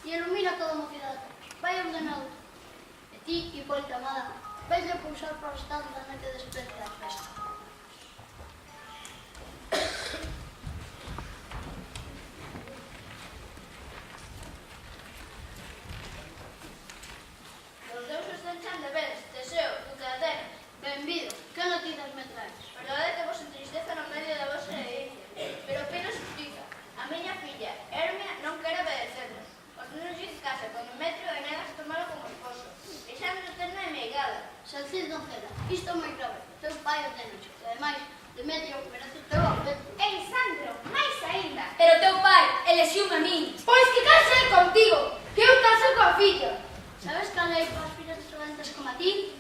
e ilumina toda a mocidade. Vai ordenado. E ti, Hipólita amada, vais a pulsar para o estado da noite de espléndida festa. Os deuses te enchan de veres, Teseo, duque de Atenas. Benvido, que noticias me traes? Verdade que vos entristeza no medio da vosa herencia, pero pena justiza. A miña filla, Hermia, non quere obedecernos. Os nenos lle casa con Demetrio e negas tomalo como esposo. Deixámonos ter na emigada. Salcid, doncela, isto é moi grave. Teu pai o tenos. E ademais, Demetrio merece o teu afecto. E Lisandro, máis aínda. Pero teu pai elexiume a min. Pois que case contigo, que eu caso coa filla. Sabes cal é para as fillas desobedientes como a ti?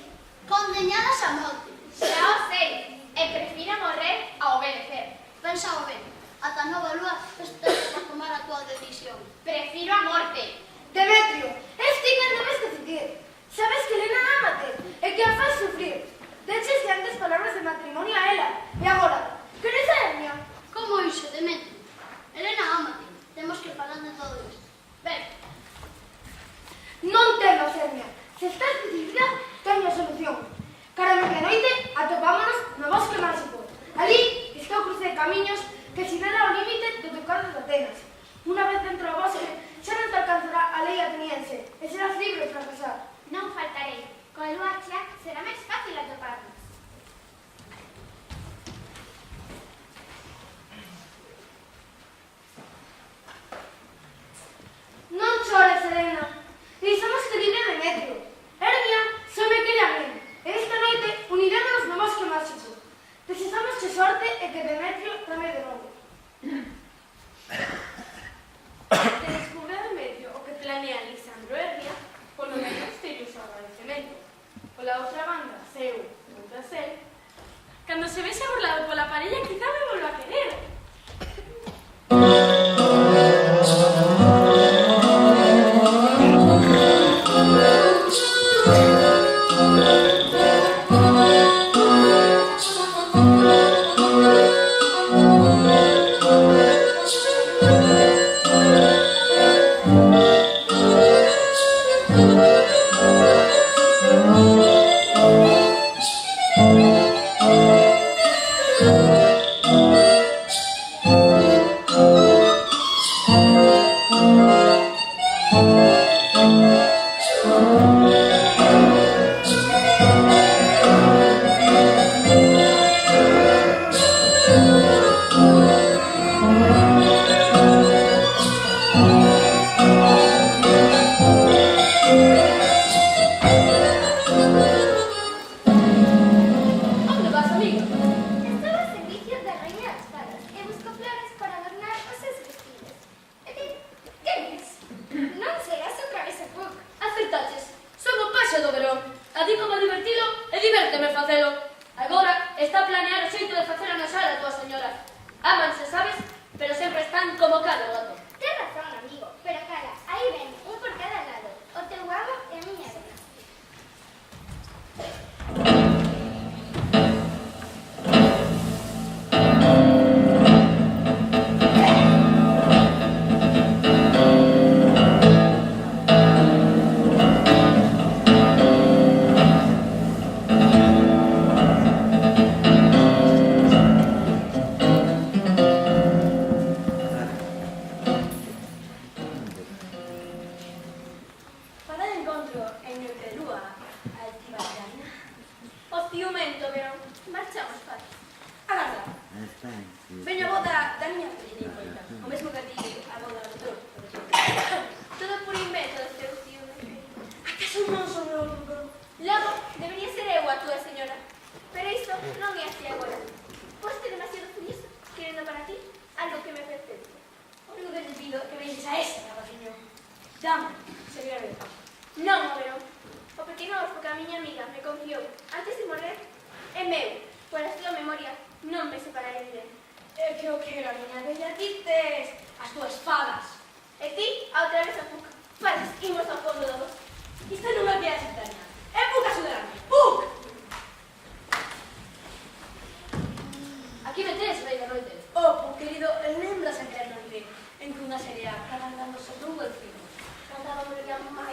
Condeñadas a morte. Xa o sei, e prefira morrer a obedecer. Pensao ben, ata nova lúa estás para tomar a tua decisión. Prefiro a morte. Demetrio, ti que debes decidir. Sabes que Helena ámate e que a faz sufrir. Deches antes palabras de matrimonio a ela. E agora, queres a Hermia? Como iso, Demetrio? Elena, ámate. Temos que falar de todo isto. Ben, Non temas, Hermia. Se estás decidida, teño a solución. Cara a medianoite, atopámonos no bosque máxico. Ali está o cruce de camiños que sinala o límite do ducado de Atenas. Unha vez dentro do bosque, xa non te alcanzará a lei ateniense e serás libre para pasar. Non faltarei. Con a lúa chea será máis fácil atoparnos. Non chores, Helena. Pensamos que libre Demetrio. Hermia só me quere a min. E esta noite unirémonos no bosque máxico. Desexamos que sorte e que Demetrio tome de novo. Se descubre a Demetrio o que planea Lisandro Hermia, polo menos teño o seu agradecemento. Pola outra banda, se eu, outra ser, cando se vexa burlado pola parella, quizá me volva a querer.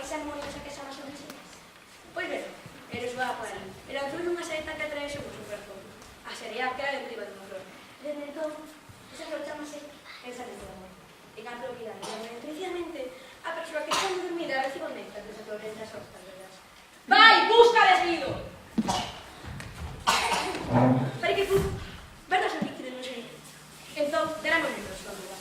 demonios a que son as ofensivas? Pois ben, eres guapa ali. Pero tú nunha saeta que atraes o vosso corazón. A serear que hai priva de unha flor. Desde entón, esa flor chamase Esa é o amor. E cando o quidar, precisamente, a persoa que está dormida recibe o néctar de esa flor entre as hostas, verdad? Vai, busca desvido! Para que tú verdas o líquido non sei. Entón, terá momento a súa vida.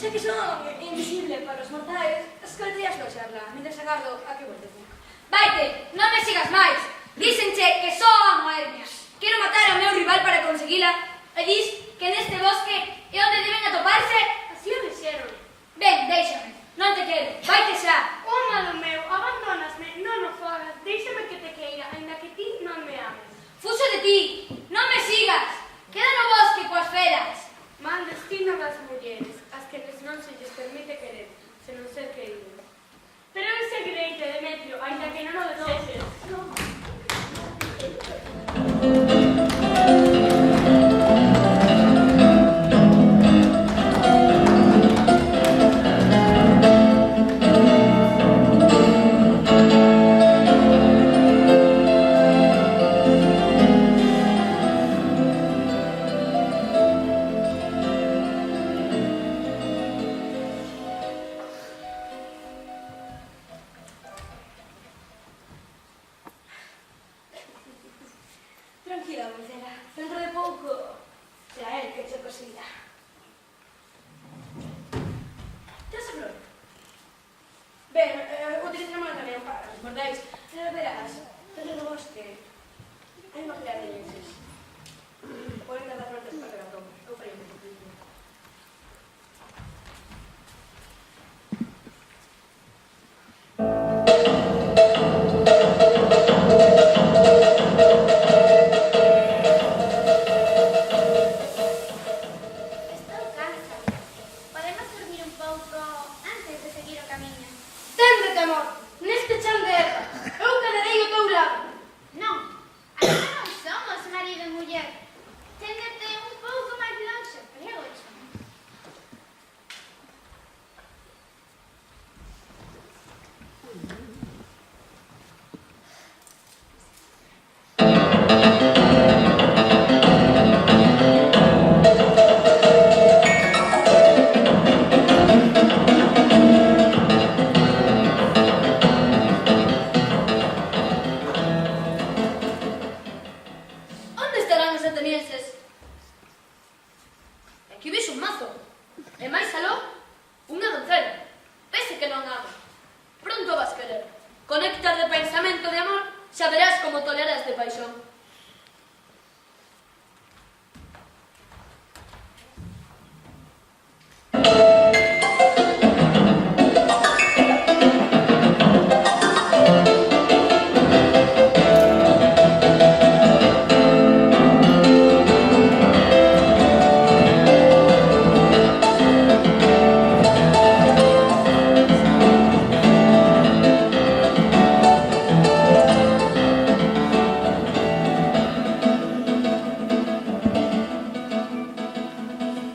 Xa que son invisible para os mortais, escoltarías no charla, mientras agardo a que volte Fuc. Vaite, non me sigas máis. Dícenche que só amo a Hermia. Quero matar ao meu rival para conseguila e dis que neste bosque é onde deben atoparse. Así o dixeron. Ben, déixame, non te quero, vaite xa. Oh, malo meu, abandónasme, non o fagas, déixame que te queira, ainda que ti non me ames. Fuxo de ti, non me sigas. Queda no bosque coas feras. Mal destino das mulleres, as que non se lles permite querer, senón ser querido. Pero eu seguireite, Demetrio, ainda que non o deseses. Tranquila, doncela. Dentro de pouco será el que che perseguirá. Tes a flor? Ben, utilizamos tamén para os mortais. Verás, dentro do bosque hai unha pila de lenses. Poden dar das flores para que la tomo. Eu farei un pouquinho. Estou cansa. Podemos dormir un pouco antes de seguir o camiño. Tende temor, neste chan de erva, eu quedarei ao teu lado. Non, ainda non somos marido e muller. Téndete un pouco máis longe, pregocho. Onde estarán os atenienses? Aquí vexo un mazo. E máis aló, unha doncela. Pese que non amo. Pronto vas querer. Conectas de pensamento de amor, xa verás como toleras de paixón.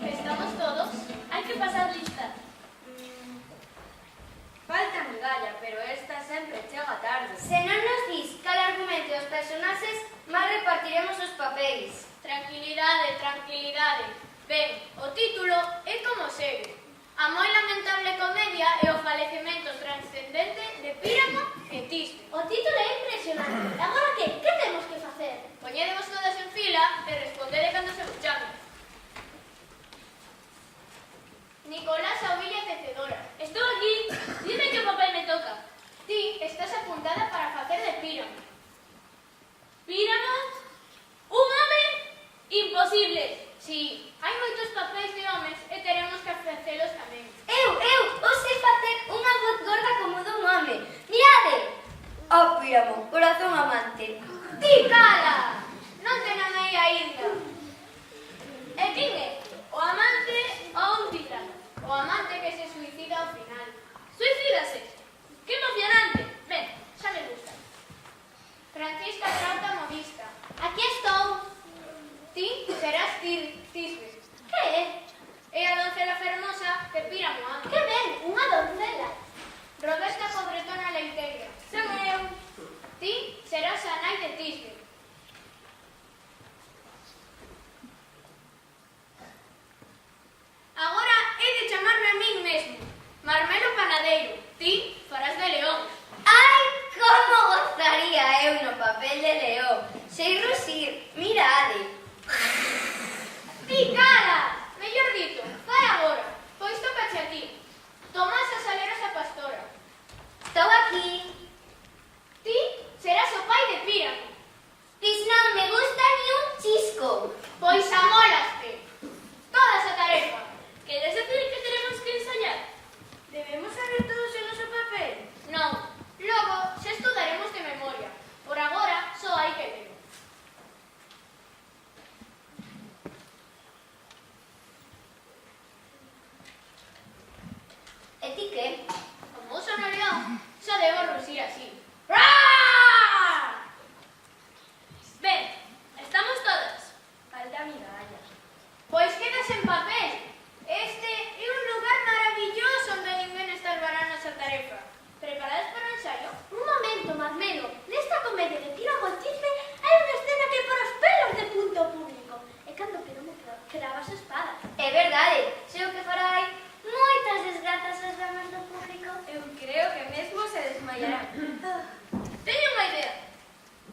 Estamos todos? Hai que pasar lista. Falta migalla, pero esta sempre chega tarde. Se non nos dis cal argumento os personaxes, máis repartiremos os papéis. Tranquilidade, tranquilidade. Ben, o título é como segue. A moi lamentable comedia e o falecemento transcendente de Píramo e Tisbe. O título é impresionante. Agora que? Que temos que facer? Poñedemos todas en fila e respondede cando se vos chame. Nicolás a ovilla tecedora. Estou aquí. Dime que papel me toca. Ti estás apuntada para facer de Píramo. Píramo? Un home? Imposible. Si, hai moitos papéis de homes e teremos que facelos tamén. Eu sei facer unha voz gorda como dun home. Mirade! Oh, Píramo, corazón amante. Ti cala! Non te namei aínda. serás Tisbe. Que é? É a doncela fermosa que Píramo ama. Que ben, unha doncela. Roberta pobretona leiteira. Son eu. Ti serás a nai de Tisbe. Agora hei de chamarme a min mesmo. Marmelo Panadeiro. Ti farás de León. Ai, como gozaría eu no papel de León. Sei rusir, mirade. Ti cara! Mellor dito, fai agora. Pois tocache a ti. Tomás a salerosa pastora. Estou aquí. Ti serás o pai de Píramo. Pois non me gusta ni un chisco. Pois amólaste. Toda esa tarefa. ¿Quieres decir que tenemos que ensayar? Debemos saber todos o noso papel. Non. Logo, xa estudaremos de memoria. Por agora, só hai que ler. E ti que? Como uso no león, xa debo rusir así. Ven, estamos todas. Falta miralla. Pois quedas en papel. Este é un lugar maravilloso onde ninguén estarbará nosa tarefa. Preparadas para o ensaio? Un momento, Marmelo. Nesta comedia de Píramo e Tisbe hai unha escena que por os pelos de punto público. E cando Píramo crava a súa espada. É verdade, sei o que farai. Moitas desgrazas ás damas do público. Eu creo que mesmo se desmayará. Teño unha idea.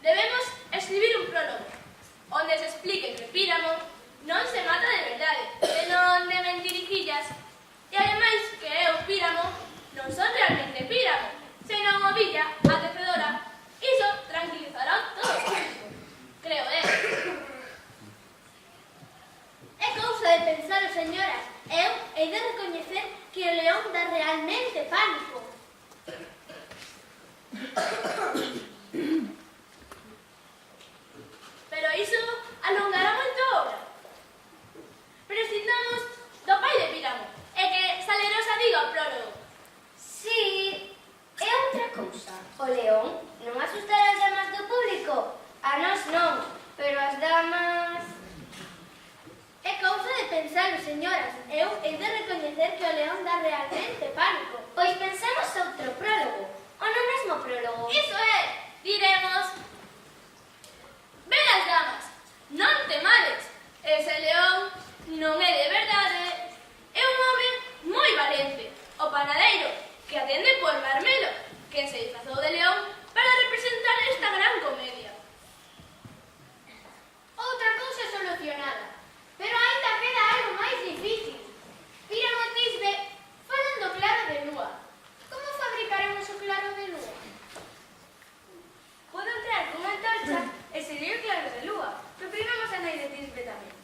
Debemos escribir un prólogo onde se explique que Píramo non se mata de verdade, senón de mentiricillas. E ademais que eu, Píramo, non son realmente Píramo, senón o villa, a tecedora. Iso tranquilizará todo o público. Creo, É cousa de pensar, señoras. Eu hei de recoñecer que o león dá realmente pánico. Pero iso alongará moito a obra. Prescindamos do pai de Píramo e que Salerosa diga o prólogo. Si, é outra cousa. O león non asustará as damas do público. A nós non, pero as damas... É cousa de pensar, señoras. Eu hei de recoñecer que o león dá realmente pánico. Pois pensemos outro prólogo. O no mesmo prólogo. Iso é, diremos: Velas damas, non temades, ese león non é de verdade, é un home moi valente, o panadeiro, que atende por Marmelo, que se disfrazou de león para representar esta gran comedia. Outra cousa solucionada. Pero aínda queda algo máis difícil. Píramo e Tisbe falan do claro de lúa. Como fabricaremos o claro de lúa? Podo entrar cunha antorcha e seguir o claro de lúa. Proprimamos a nai de Tisbe tamén.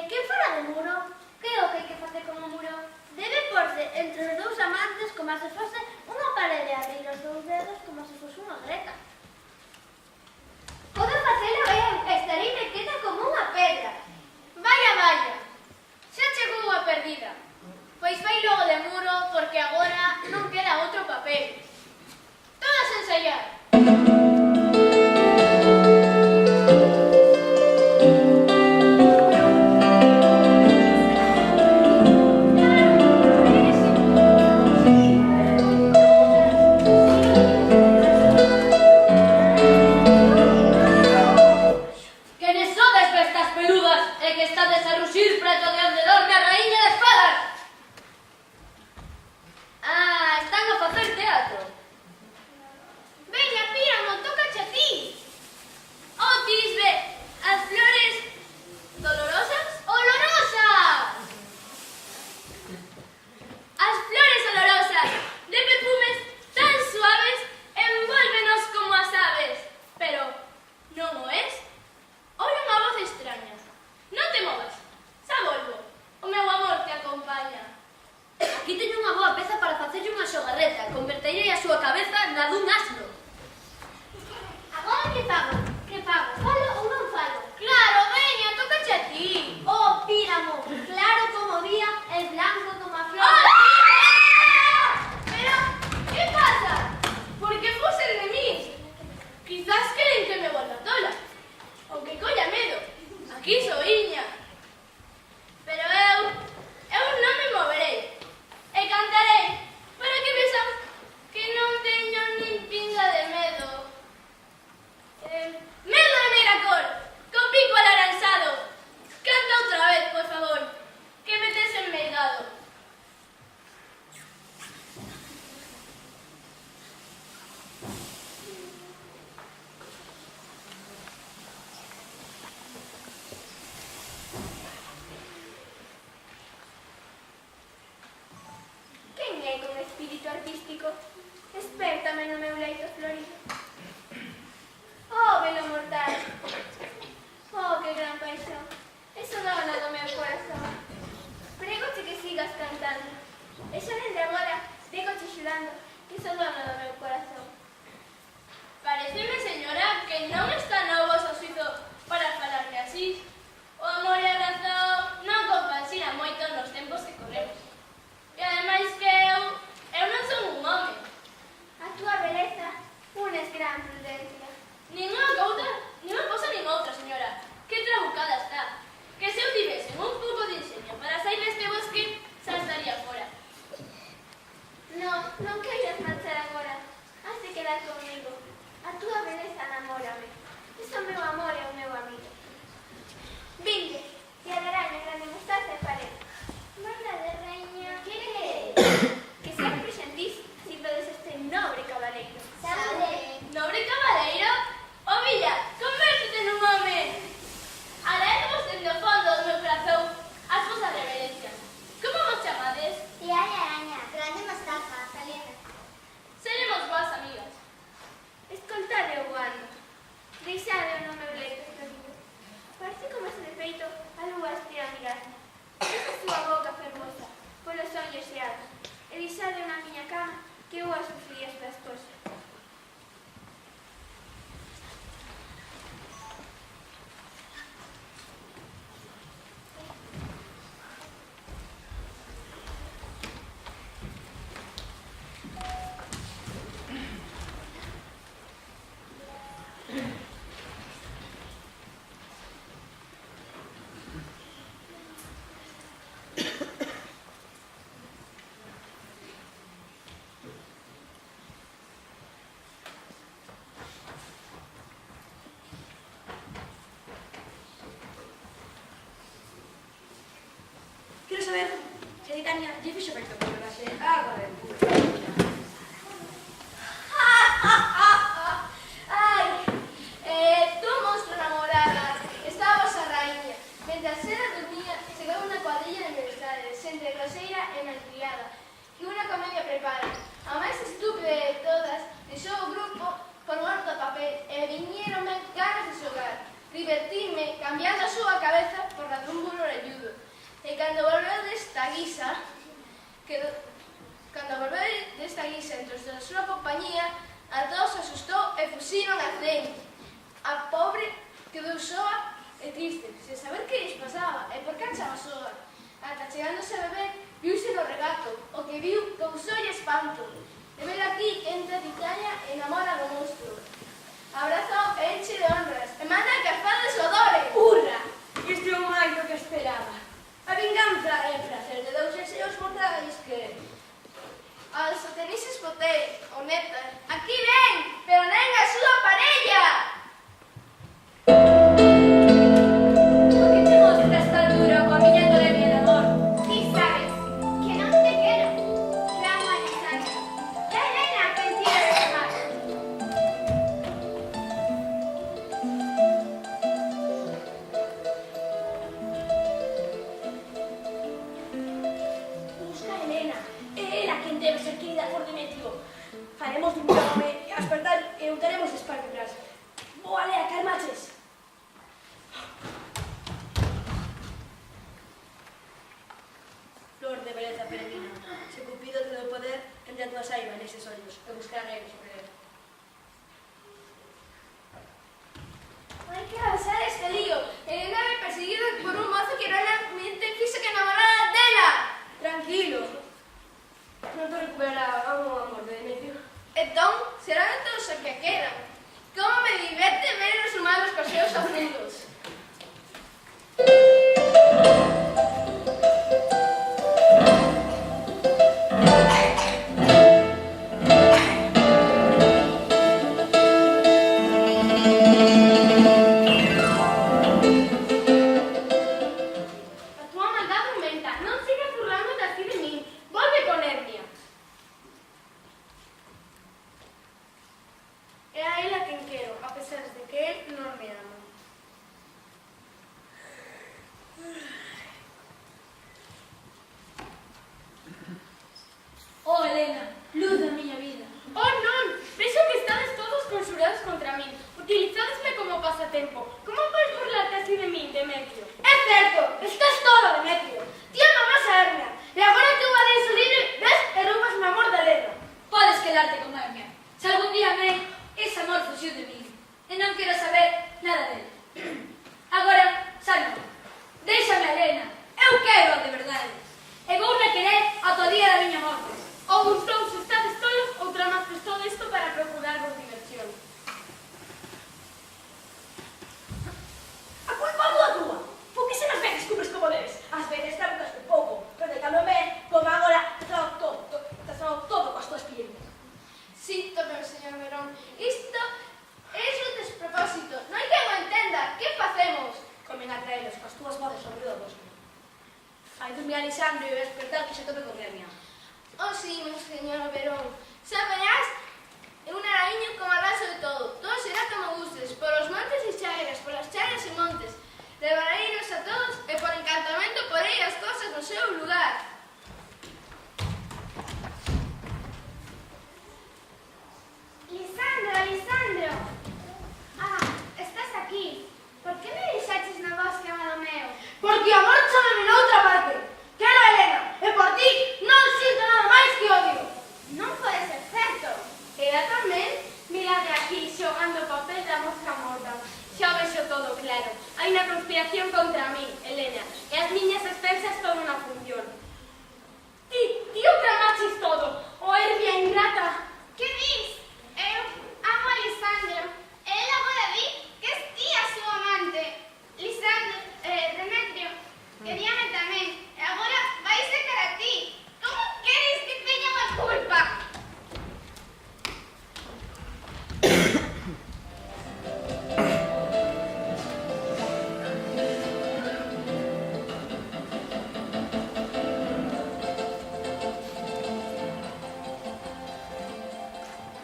Que fora do muro? Que é o que hai que facer con o muro? Debe porse entre os dous amantes como se fose unha parede e abrir os dous dedos como se fose unha greca. Podo facelo eu, estarei quieta como unha pedra. Vaya, vaya. Xa chegou a perdida. Pois vai logo de muro porque agora non queda outro papel. Todas a ensaiar. Quenes sodes bestas peludas e que estades a ruxir preto de onde dorme a raíña de espadas? Ah, están a facer teatro. Veña, gran prudencia. Nin unha cousa nin outra, señora. Que trabucada está. Que se eu tivese un pouco de enxeño para sair deste bosque, xa estaría fora. Non queiras marchar agora. Has de quedar comigo. A túa beleza enamórame. Es o meu amor e o meu amigo. Vinde, que a araña grande mostaza e parede. Verdade, reina? Que sempre sentís sirvedes este nobre cabaleiro. Saúde. Nobre cabaleiro? Ó villa, convértete nun home. Aléjamos dende o fondo do meu corazón as vosas reverencias. Como vos chamades? Tía de araña, grande mostaza, Salena. Seremos boas amigas. Escoltade o guano. Deixade o meu leito querido. Parece como se de feito a lúa espira a mirarme. Esa súa boca fermosa, polos ollos xeados. E deixade na miña cama que eu as sufrí estas cosas. Quero saber se a Titania lle fixo efecto con o gase agua de pura. Ai, tú monstro namorada, estabas a raíña. Mentras ela dormía, chegou unha cuadrilla de universidades, entre groseira e malcriada, que unha comedia prepara. A máis estúpida de todas, deixou o grupo por morto a papel e viñeronme ganas de xogar. Divertime cambiando a súa cabeza por la dun burro orelludo. E cando volveu desta guisa, entre os da súa compañía, a todos asustou e fuxiron a tren. A pobre quedou soa e triste, sen saber que lles pasaba e por que achaba soa. Ata chegándose a beber, viuse no regato, o que viu causoulle espanto. E ven aquí que entra Titania e enamora do monstro. Abrazo e enche de honras, e manda que as padres o adoren. Urra! Isto é o máis do que esperaba. A vinganza é prazer de deuses e os mortais que... Aos atenices botei, o neta, aquí ven, pero nen a súa parella. Por que te mostras tan duro coa miña academia de amor? Ti sabes que non te quero. Ramo a Lisandra. É Elena quen tira de tomar. Busca a Helena. É ela quen debe ser querida por Demetrio. Faremos de un home e a despertar e untaremos as pálpebras. Boa lea, calmaches. Flor de beleza peregrina, se Cupido te deu poder, entre a tua saiba neses ollos, e buscar negros o querer. Hai que avanzar este lío. Elena me perseguido por un mozo que realmente quiso que enamorara dela. Tranquilo. Non te recuperará o amor de Demetrio. Entón, serán todos os que quedan. Como me diverte ver os humanos cos seus amigos. A túa maldade aumenta. Non sigas burlándote así de min. Volve con Hermia. É a ela quen quero, a pesar de que él non me ama. Oh, Helena, luz da miña vida. Oh, non! Vexo que estades todos conxurados contra min. Utilizádesme como pasatempo. Como podes burlarte así de min, Demetrio? É certo, estás todo, Demetrio. Ti amas a Hermia, e agora tú vas de libre, ves e roubas o amor da Helena. Podes quedarte con Hermia. Se algún día amei, ese amor fuxiu de mí. E non quero saber nada dele. Agora, xa non. Déixame a Helena. Eu quero de verdade. E vou na querer ata o día da miña morte. Ou os dous estades tolos, outra máis fes todo isto para procurarvos diversión. mi Alisandro e despertar que se tope con Hermia. Oh, sí, mi señora Verón. Saberás, un araño como arraso de todo. Todo será como gustes, por los montes y chairas, por las chairas y montes. Levareinos a todos e por encantamento porei as cosas no seu lugar. Lisandro, Lisandro! Ah, estás aquí. Por que me deixaches no bosque, amado meu? Porque o amor chámame noutra parte. Quero a Helena, e por ti non sinto nada máis que odio. Non pode ser certo. Ela tamén, mira de aquí xogando o papel da mosca morta. Xa o vexo todo claro. Hai unha conspiración contra min, Helena, e as miñas expensas toda unha función. Ti o tramaches todo, o Herbia ingrata. Que dis? Eu amo a Lisandro. Ela agora di que es ti a súa amante. Lisandro, Demetrio, queríame tamén. E agora vai secar a ti. Como queres que teña máis culpa?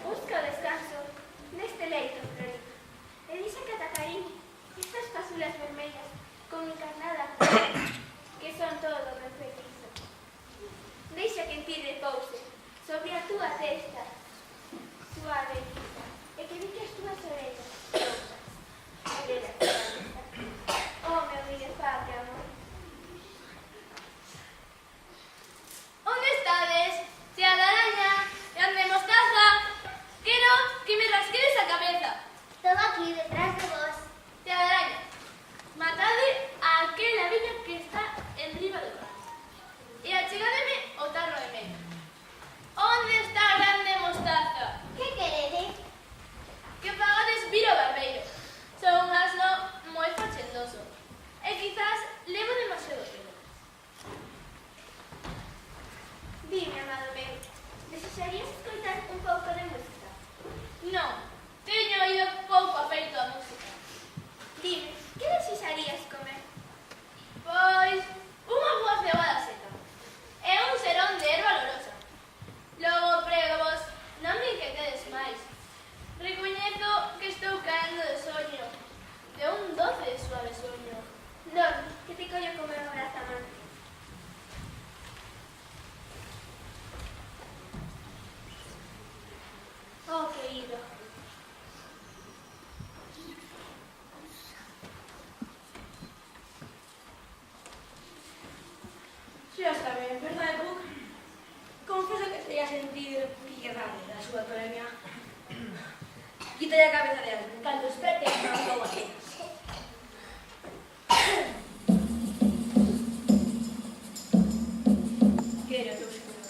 Busca descanso neste leito, Florita. E dixe que atacarín estas pasulas vermellas con encarnada que son todo o meu feitizo. Deixa que en ti repouse sobre a túa testa suave e lisa, e que vi que as túas orellas rojas aleras da cabeza. Oh, meu inefable amor. Onde estades? Tea da araña, grande mostaza. Quero que me rasquedes a cabeza. Todo aquí detrás de vos. Tea da araña, matade a aquel aviño que está enriba do bar. E achegádeme o tarro de medio. Onde está a grande mostaza? Que queredes? Que pagades vir ao barbeiro. Son un asno moi fachendoso. E quizás levo demasiado pelo. Dime, amado meu, desexarías escoitar un pouco de música? Non, teño oído pouco aperto a música. Dime, que desexarías comer? Pois, unha boa cebada seca. E un serón de erva olorosa. Logo prego vos, non me inquietedes máis. Recoñezo que estou caendo de soño. De un doce e suave soño. Dorme, que te collo como un abrazo amante. Oh, querido. Xa está ben, verdade, Puc? Confeso que sería sentir piedade da súa tolemia. Quítale a cabeza de algo, cando espete a non como apenas. Quero teu seguro,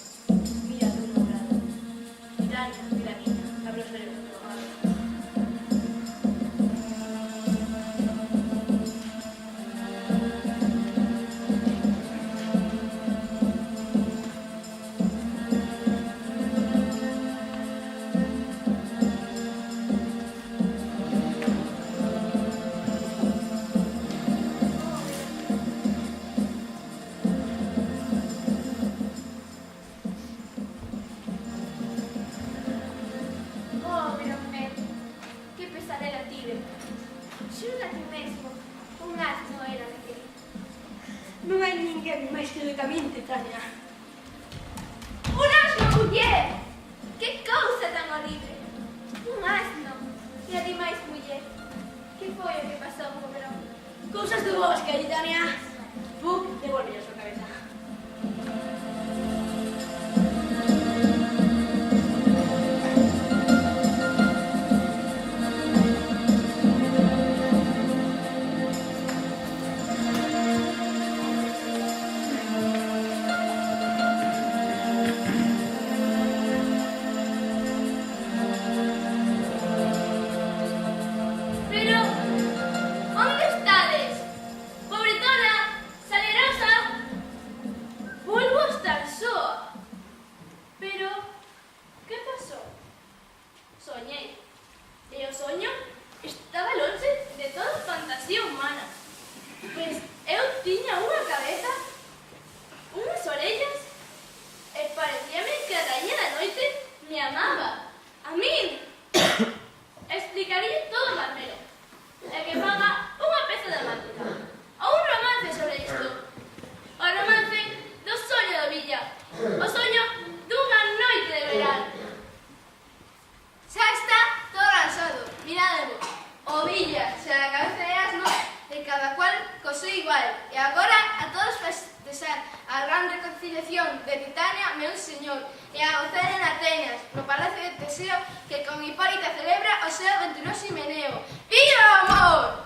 mira teu namorado. Titania, mira miña, abro os olhos do teu amado. Oh, meu meu, que pesadelo tive. Xura ti mesmo, un asno era aquel. Non hai ninguén máis teóricamente, Tania. Un asno, muller! Que cousa tan horrible! Un asno, e ademais muller. Que foi o que pasou, pobre hombre? Cousas do bosque, Tania. Puc, devolve a súa cabeza. Pero, onde estades? Pobretona, salerosa. Volvo a estar soa. Pero, que pasou? Soñei. E o soño estaba longe de toda fantasía humana. Pois eu tiña unha cabeza deseo que con Hipólita celebra o seu venturoso himeneo. ¡Viva o amor!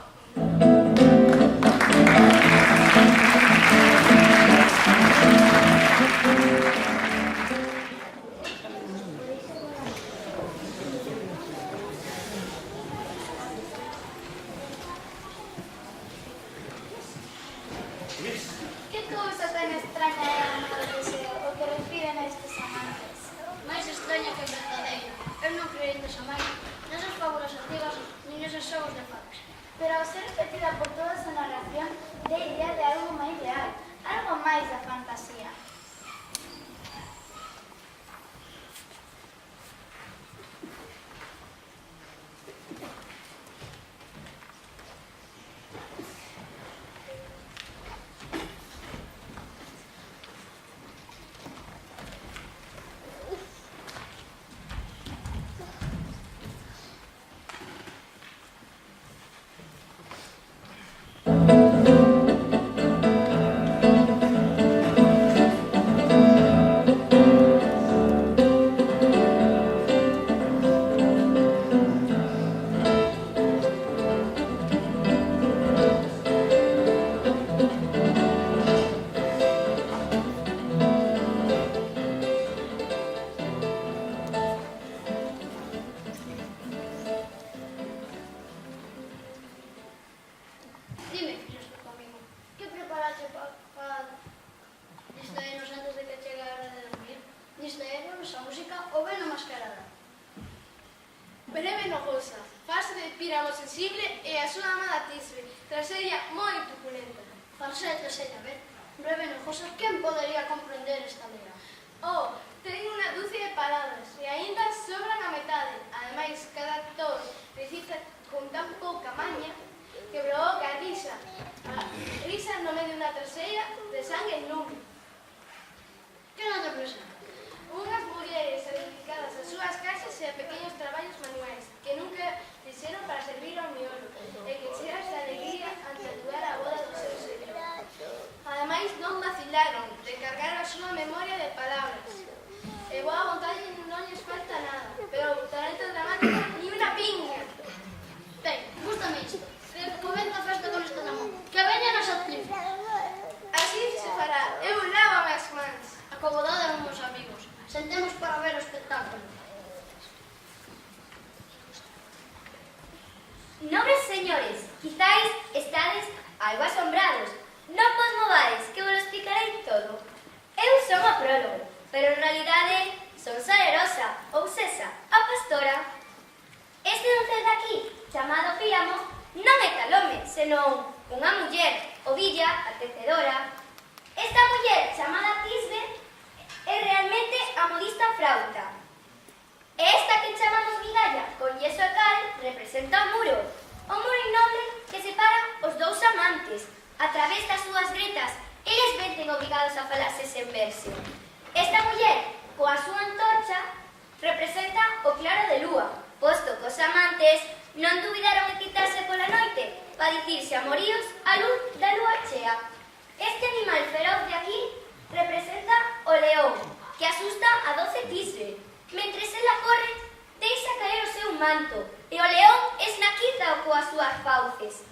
Que cousa tan extraña é a amor do deseo, o que respiran estes amantes? Máis extraña que verdadeira. Eu non creí jamais nesas fábulas antigas nin neses xogos de fadas. Pero ao ser repetida por toda esa narración, dá idea de algo máis real, algo máis da fantasía. Dime, fixeste comigo, que preparaste para distraernos antes de que chegue a hora de dormir? Distraernos a música ou ben a mascarada? Breve nogosa, fase de píramo sensible e a súa amada Tisbe, traseria moi tuculenta. Farse de trasella, ver? Breve nojosa, quen podería comprender esta lea? Oh, ten unha dúcia de palabras e aínda sobran a metade. Ademais, cada actor recita con tan pouca maña que provoca a risa no medio dunha traseira de sangue e lume. Que non te presenta? Unhas mulleres dedicadas ás súas casas e a pequenos traballos manuais que nunca fixeron para servir ao miolo e que chegas de alegría ante ayudar a boda do seu señor. Ademais, non vacilaron de cargar a súa memoria de palabras. E boa vontade non lles falta nada, pero talento dramático ni unha pinga. Ben, gústame isto. Que comenta a festa con esta na mão. Que veñan as actrices. Así se fará. Eu lávame as mans. Acomodade meus amigos. Sentemos para ver o espectáculo. Nobres señores, quizáis estades algo asombrados. Non vos movades, que vos lo explicarei todo. Eu son o prólogo, pero en realidade son Salerosa, ou Sesa, a pastora. Este doncel daqui, chamado Píramo, non é tal home, senón unha muller, ovilla, atecedora. Esta muller, chamada Tisbe, é realmente a modista Frauta. E esta que chamamos Migalla, con yeso e cal, representa o muro innoble que separa os dous amantes. A través das súas gretas, eles venten obrigados a falarse sen verse. Esta muller, coa súa antorcha, representa o claro de lúa, posto que os amantes non dubidaron en quitarse pola noite para dicirse amoríos á luz da lúa chea. Este animal feroz de aquí representa o león, que asusta a 12 Tisbe. Mentres ela corre, deixa caer o seu manto, e o león esnaquiza coas súas fauces.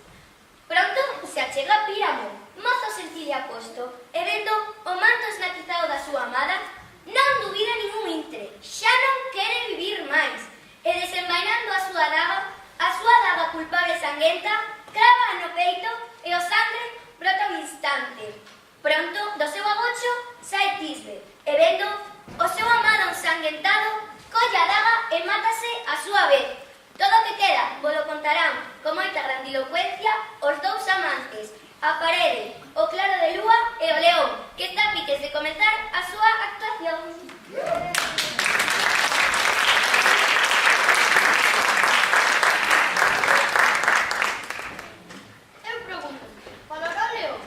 Pronto se achega Píramo, mozo sentil e aposto, e vendo o manto esnaquizado da súa amada, non dubida ningún intre, xa non quere vivir máis, e desenvainando a súa daga culpable e sanguenta, crava no peito e o sangre brota un instante. Pronto, do seu agocho, sae Tisbe, e vendo o seu amado ensanguentado, colle a daga e mátase a súa vez. Todo o que queda vos lo contarán con moita grandilocuencia os dous amantes, a parede, o claro de lúa e o león, que está a piques de comenzar a súa actuación. Eu pregunto, falará o león?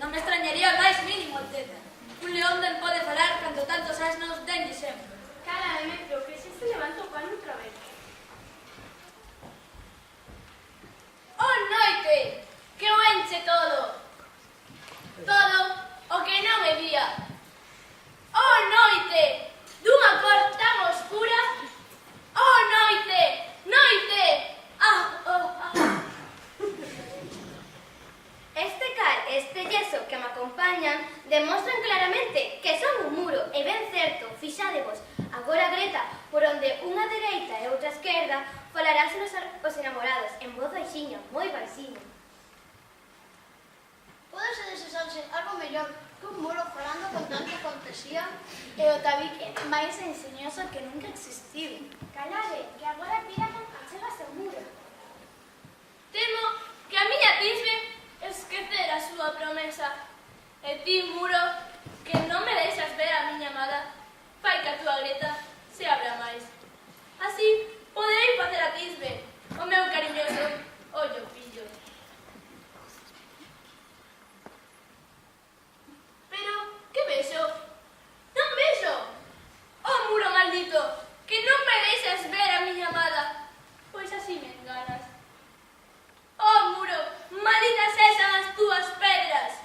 Non me extrañaría o máis mínimo, Alteza. Un león ben pode falar cando tantos asnos denlle sempre. Cara de metro, que se levanta o pan outra vez. Oh, noite! Que o enche todo! Todo o que non me vía. Oh, noite! Dunha cor demostran claramente que son un muro, e ben certo, fixádevos. Agora Greta, por onde unha dereita e outra esquerda, falaránse os enamorados, en voz baixiño, moi baixiño. Pódese desexarse algo mellor que un muro falando con tanta cortesía? E o tabique máis enseñoso que nunca existiu. Calade, que agora Píramo achégase ao muro. Temo que a miña Tisbe esquecer a súa promesa. E ti, muro, que non me deixas ver a miña amada, fai que a túa Greta se abra máis. Así poderei facer a Tisbe o meu cariñoso ollo pillo. Pero, que vexo? Non vexo! Oh, muro maldito, que non me deixas ver a miña amada, pois así me enganas. Oh, muro, malditas sexan as túas pedras!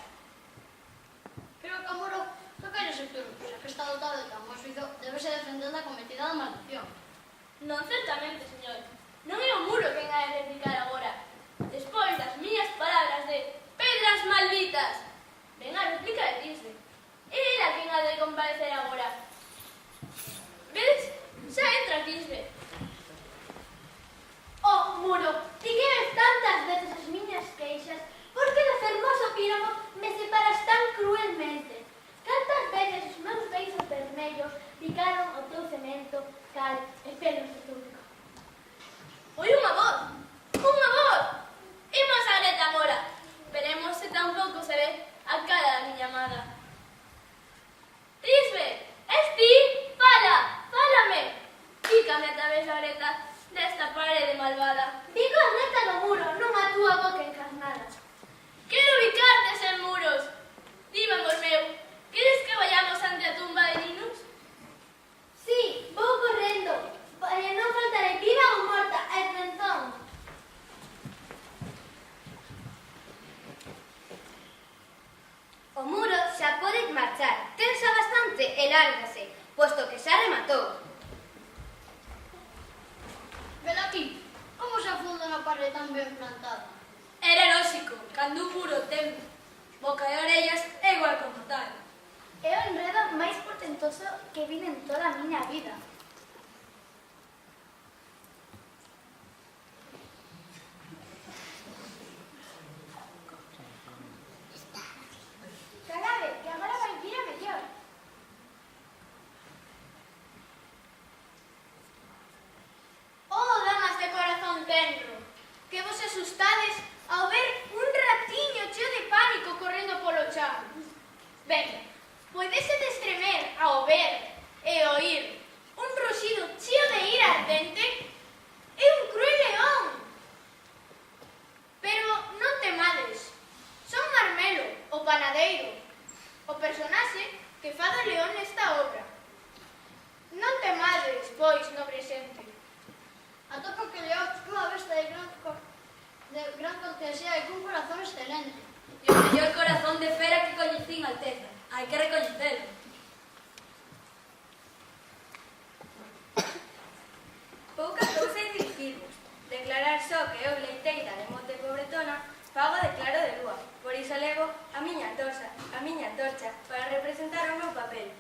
Creo que o muro non quere ser turno, xa que está dotado de tan moxizo, debese defender da cometida da maldición. Non certamente, señor. Non é o muro quen ha de replicar agora. Despois das miñas palabras de pedras malditas, ven a réplica de Tisbe. É ela quen ha de comparecer agora. Vedes? Xa entra Tisbe. Oh, muro, ti que ves tantas veces as miñas queixas, por que do fermoso Píramo me separas tan cruelmente? Cantas veces os meus beizos vermellos picaron o teu cemento, cal e pelos do teu bico. Oi, unha voz! Unha voz! Imos a Greta agora. Veremos se tampouco se ve a cara da miña amada. Tisbe, es ti? Fala, fálame. Pícame a través da Greta desta parede malvada. Digo a neta do muro, non a túa boca encarnada. Quero ubicarte sen muros. Dime, amor meu, queres que vayamos ante a tumba de Ninus? Sí, vou correndo, para non faltarei viva ou morta, e entón. O muro xa pode marchar, tensa bastante e lárgase, posto que xa rematou. Vela aquí, como se afunda na parede tan ben plantada? Era lóxico, cando un muro ten boca e orellas é igual como tal. É o enredo máis portentoso que vi en toda a miña vida. Calade, que agora vai vir a mellor. Oh, damas de corazón tenro, que vos asustades ao ver un ratiño cheo de pánico correndo polo chan. Ben, podese destremer ao ver e oír un ruxido cheo de ira ardente e un cruel león. Pero non temades, son Marmelo, o panadeiro, o personaxe que fa do león nesta obra. Non temades, pois, nobre xente. Atopo que León é unha besta de gran cortesía e cun corazón excelente. E o mellor corazón de fera que coñecín, Alteza. Hai que recoñecelo. Pouca cousa en dirigirvos. Declarar só que eu, leiteira de mote pobretona, fago de claro de lúa. Por iso levo a miña torcha, para representar o meu papel.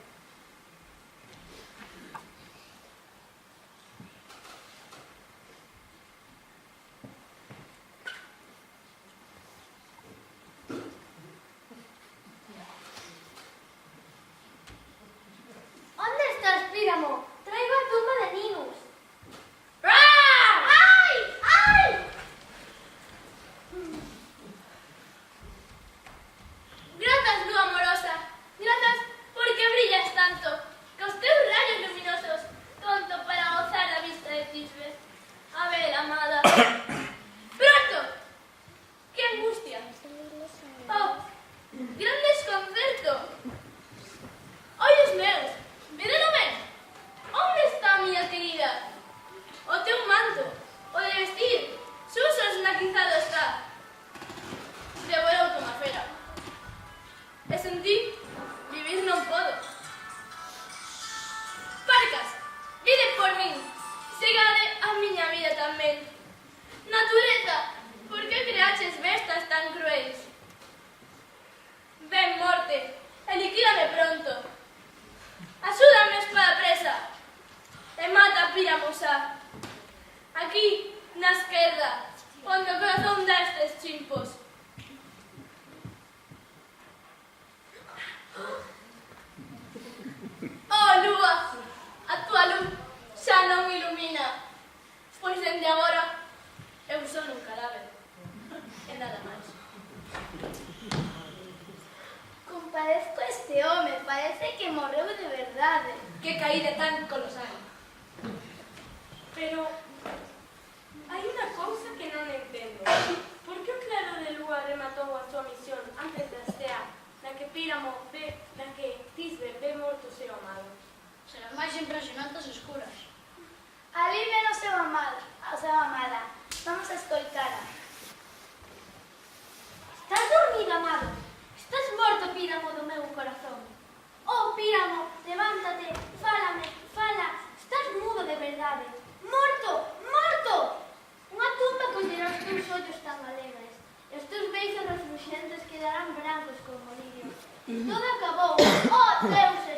Onde estás, Píramo? Traigo a tumba de Ninus. Ai! Ai! Gratas, lúa amorosa. Gratas porque brillas onde o corazón destes chimpos. Oh, lúa, a túa luz xa non me ilumina, pois dende agora eu son un cadáver, e nada máis. Compadezco a este home, parece que morreu de verdade. Que caída tan colosal. Pero hai unha cousa que non entendo. Por que o claro de lúa rematou a súa misión antes da estea na que Píramo ve, na que Tisbe ve morto o seu amado? Serán máis impresionantes escuras. Ali ven o seu amada. Vamos a escoitala. Estás dormido, amado. Estás morto, Píramo do meu corazón. Oh, Píramo, levántate, fálame, fala. Estás mudo de verdade. Morto, morto! Unha tumba collera os teus ollos tan alegres. E os teus beizos refluxentes quedarán brancos como lirio. Todo acabou. Oh, Deus